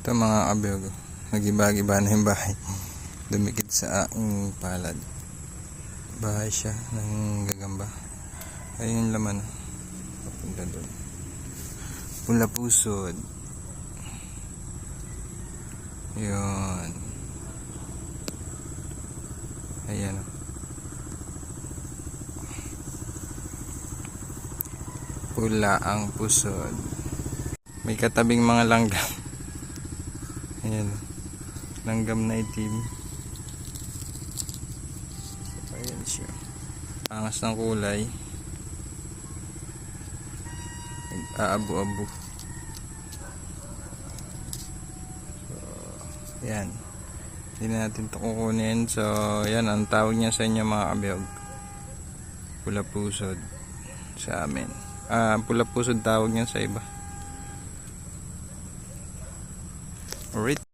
Ito mga kabiyog, nagiba-giba na yung bahay. Dumikit sa aking palad. Bahay siya ng gagamba. Ayun yung laman. Papunta doon. Pula pusod. Yun. Ayan. Pula ang pusod. May katabing mga langgam. Ayan. Langgam na itim. Ayan siya. Angas ng kulay. Nag-aabo-abo. So, ayan. Hindi na natin ito kukunin. So, ayan. Ang tawag niya sa inyo mga kabiyog. Pula pusod. Sa amin. Pula pusod tawag niya sa iba. Alright.